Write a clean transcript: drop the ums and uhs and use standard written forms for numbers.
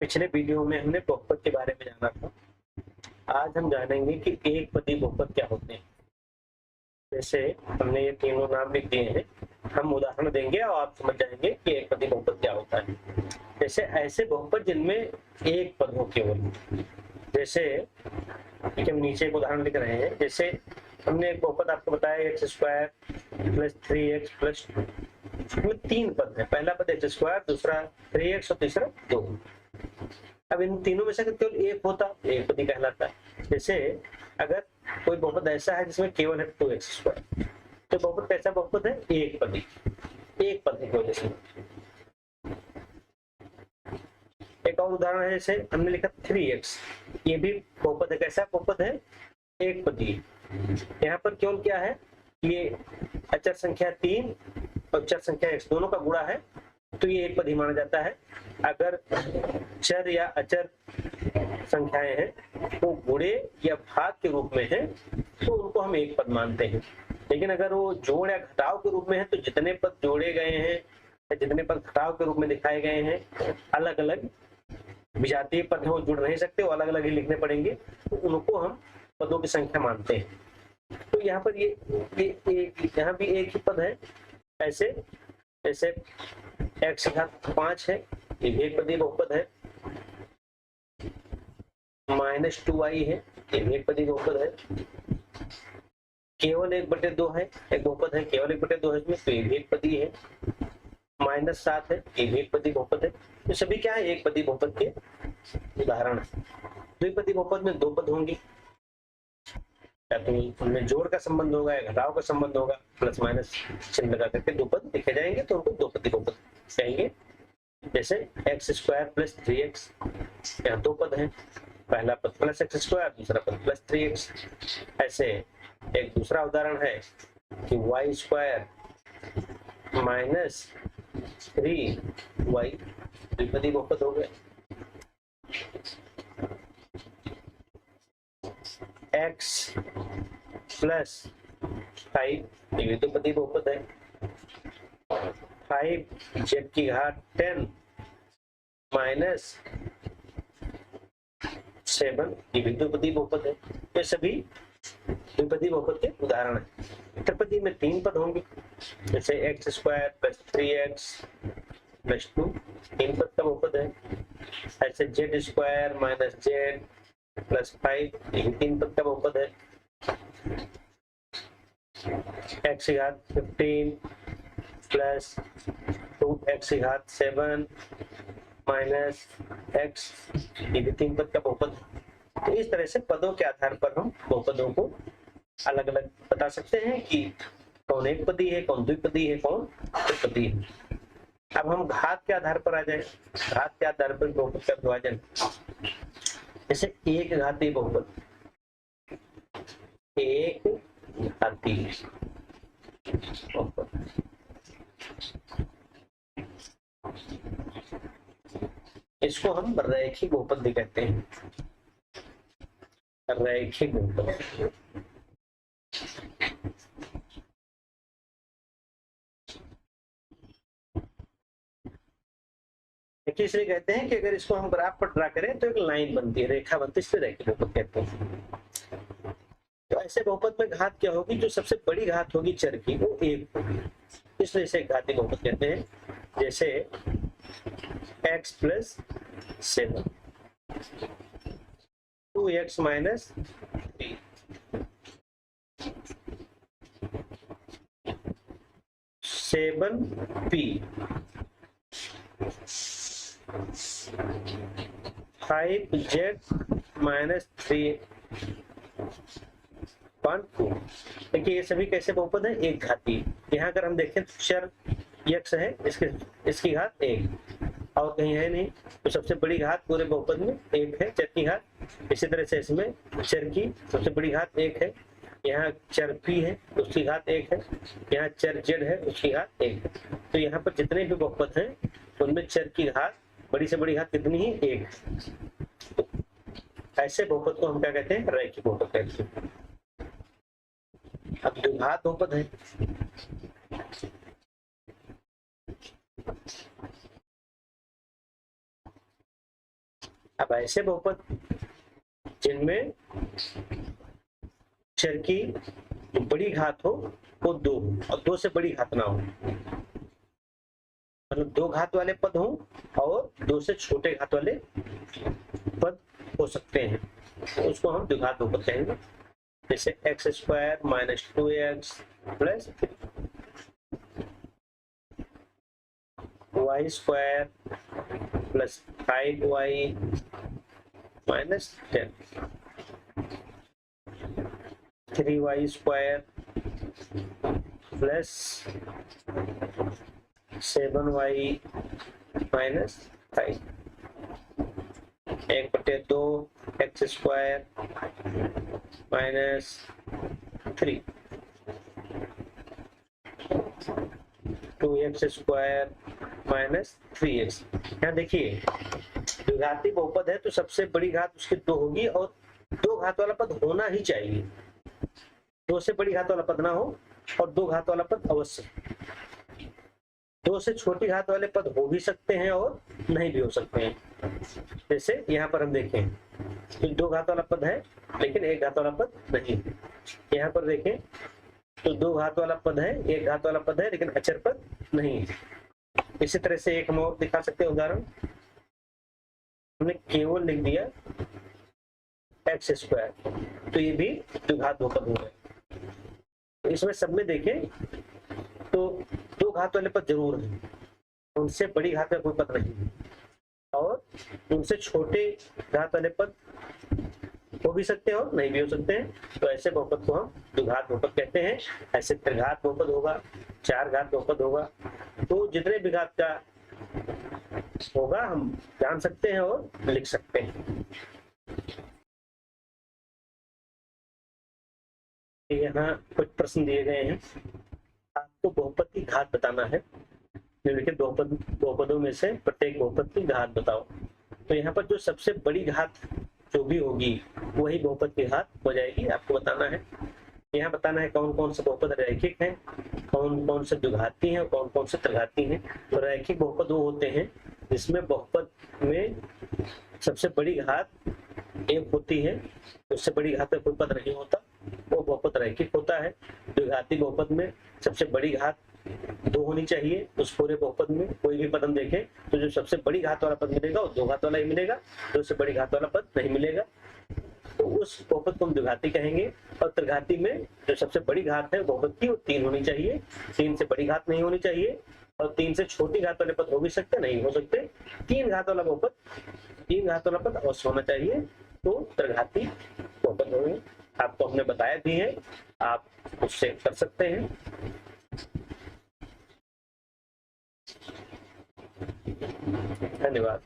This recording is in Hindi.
पिछले वीडियो में हमने बहुपद के बारे में जाना था। आज हम जानेंगे कि एक पदी बहुपद क्या होते हैं। जैसे हमने ये तीनों नाम लिख दिए हैं, हम उदाहरण देंगे और आप समझ जाएंगे कि एक पदी बहुपद क्या होता है। जैसे ऐसे बहुपद जिनमें एक पद हो केवल, जैसे हम नीचे एक उदाहरण लिख रहे हैं। जैसे हमने एक बहुपद आपको बताया x² + 3x + 2, इसमें तीन पद है। पहला पद x², दूसरा 3x और तीसरा 2। अब इन तीनों में से केवल एक होता एक पदी कहलाता है। जैसे अगर कोई बहुपद ऐसा है जिसमें केवल है 2x², तो बहुपद कैसा बहुपद है? एक पदी, एक पद है केवल इसमें। एक और उदाहरण है, जैसे हमने लिखा 3x, ये भी बहुपद है। कैसा बहुपद है? एक पदी। यहाँ पर केवल क्या है, ये अचर संख्या 3 और अचर संख्या x दोनों का गुणा है, तो ये एक पदी माना जाता है। अगर चर या अचर संख्याएं हैं वो गुणे या भाग के रूप में है तो उनको हम एक पद मानते हैं। लेकिन अगर वो जोड़ या घटाव के रूप में है तो जितने पद जोड़े गए हैं या जितने पद घटाव के रूप में दिखाए गए हैं, अलग अलग विजातीय पद है, वो जुड़ नहीं सकते, वो अलग अलग ही लिखने पड़ेंगे, तो उनको हम पदों की संख्या मानते हैं। तो यहाँ पर ये यहाँ भी एक ही पद है। ऐसे जैसे x⁵5 है, ये भी एक पदी बहुपद है। -2i है, ये भी एक पदी बहुपद है। केवल 1/2 है, एक बहुपद है, केवल 1/2 है इसमें, तो ये भी एक पदी है। -7 है, ये भी एक पदी बहुपद है। तो सभी क्या है? एक पदी बहुपद के उदाहरण है। द्विपदी बहुपद में दो पद होंगे, या तो उनमें जोड़ का संबंध होगा या घटाव का संबंध होगा, प्लस माइनस चिन्ह लगा करके दो पद लिखे जाएंगे, तो उनको दो पदी बहुपद कहेंगे। जैसे x² + 3x, यहाँ दो पद हैं, पहला पद +x², दूसरा पद +3x। ऐसे एक दूसरा उदाहरण है कि y² - 3y, द्विपदी बहुपद हो गए। x + 5, ये भी द्विपदी बहुपद है। 5z⁻10 - 7, ये भी द्विपदी बहुपद है। ये सभी द्विपदी बहुपद के उदाहरण हैं। त्रिपदी में तीन पद होंगे, जैसे x² + 3x + 2, तीन पद का बहुपद है। ऐसे z² - z + 5, ये तीन पद का बहुपद है। x⁵15 + 2x⁵7 - x, ये भी तीन पद का बहुपद है। तो इस तरह से पदों के आधार पर हम बहुपदों को अलग अलग बता सकते हैं कि कौन एक पदी है, कौन द्विपदी है, कौन त्रिपदी है। अब हम घात के आधार पर आ जाए। घात के आधार पर बहुपद का विभाजन, जैसे एक घातीय बहुपद, एक घातीय बहुपद, इसको हम रैखिक बहुपद भी कहते हैं। रैखिक बहुपद, इसलिए कहते हैं कि अगर इसको हम ग्राफ पर ड्रा करें तो एक लाइन बनती है, रेखा बनती है, इसलिए रैखिक बहुपद कहते हैं। तो ऐसे बहुपद में घात क्या होगी? जो सबसे बड़ी घात होगी चर की, वो एक होगी, इसलिए इसे घातीय बहुपद कहते हैं। जैसे x + 7, 2x - 3, 7p, 5z - 3 2। देखिए ये सभी कैसे बहुपद है? एक घातीय। यहाँ अगर हम देखें तो चर x है, इसकी घात 1 और कहीं है नहीं, तो सबसे बड़ी घात पूरे बहुपद में 1 है, चर की घात। इसी तरह से इसमें चर की सबसे बड़ी घात 1 है, यहाँ चर p है, उसकी घात 1 है, यहाँ चर z है, उसकी घात 1 है। तो यहाँ पर जितने भी बहुपद हैं उनमें चर की घात बड़ी से बड़ी घात कितनी ही? 1। तो ऐसे बहुपद को हम क्या कहते हैं? रैखिक बहुपद कहते हैं। अब द्विघात बहुपद है, अब ऐसे बहुपद जिनमें चर की बड़ी घात हो वो 2 और 2 से बड़ी घात ना हो, मतलब 2 घात वाले पद हो और 2 से छोटे घात वाले पद हो सकते हैं, तो उसको हम द्विघात बहुपद कहेंगे। जैसे x square minus 2x plus y square plus 5y minus 10, 3y square plus 7y minus 5, 1/2 x square minus 3, 2x square minus 3x। यहाँ देखिए द्विघाती बहुपद है तो सबसे बड़ी घात उसकी 2 होगी और 2 घात वाला पद होना ही चाहिए, 2 से बड़ी घात वाला पद ना हो और 2 घात वाला पद अवश्य। 2 से छोटी घात वाले पद हो भी सकते हैं और नहीं भी हो सकते हैं। जैसे यहाँ पर हम देखें तो 2 घात वाला पद है लेकिन 1 घात वाला पद नहीं। यहाँ पर देखें तो 2 घात वाला पद है, 1 घात वाला पद है लेकिन अचर पद नहीं है। इसी तरह से एक हम और दिखा सकते हैं उदाहरण, हमने केवल लिख दिया एक्स स्क्वायर, तो ये भी द्विघात बहुपद हो गए। इसमें सब में देखें तो 2 घात वाले पद जरूर हैं, उनसे बड़ी घात का कोई पद नहीं है और उनसे छोटे घात वाले पद हो भी सकते हैं और नहीं भी हो सकते हैं, तो ऐसे बहुपद को हम द्विघात बहुपद कहते हैं। ऐसे त्रिघात बहुपद होगा, 4 घात बहुपद होगा, तो जितने भी घात का होगा हम जान सकते हैं और लिख सकते हैं। यहाँ कुछ प्रश्न दिए गए हैं, आपको बहुपद की घात बताना है। निम्नलिखित बहुपदों में से प्रत्येक बहुपद की घात बताओ। तो यहाँ पर जो सबसे बड़ी घात जो भी होगी वही बहुपद की घात हो जाएगी, आपको बताना है। यहाँ बताना है कौन कौन से बहुपद रैखिक हैं, कौन कौन से द्विघाती हैं, कौन कौन से त्रिघाती हैं। तो रैखिक बहुपद वो होते हैं जिसमें बहुपद में सबसे बड़ी घात 1 होती है, उससे बड़ी घात का कोई पद नहीं होता, वो बहुपद रैखिक होता है। द्विघाती बहुपद में सबसे बड़ी घात 2 होनी चाहिए, उस पूरे बहुपद में कोई भी पद हम देखें तो जो सबसे बड़ी घात वाला पद मिलेगा वो 2 घात वाला ही मिलेगा, तो उससे बड़ी घात वाला पद नहीं मिलेगा, तो उस बहुपद को हम द्विघाती कहेंगे। और त्रिघाती में जो सबसे बड़ी घात है बहुपद की वो 3 होनी चाहिए, 3 से बड़ी घात नहीं होनी चाहिए और 3 से छोटी घात वाले पद हो भी सकते नहीं हो सकते। 3 घात वाला बहुपद, 3 घात वाला पद अवश्य होना चाहिए, तो त्रिघाती बहुपद होंगे। आपको हमने बताया भी है, आप उससे कर सकते हैं। धन्यवाद।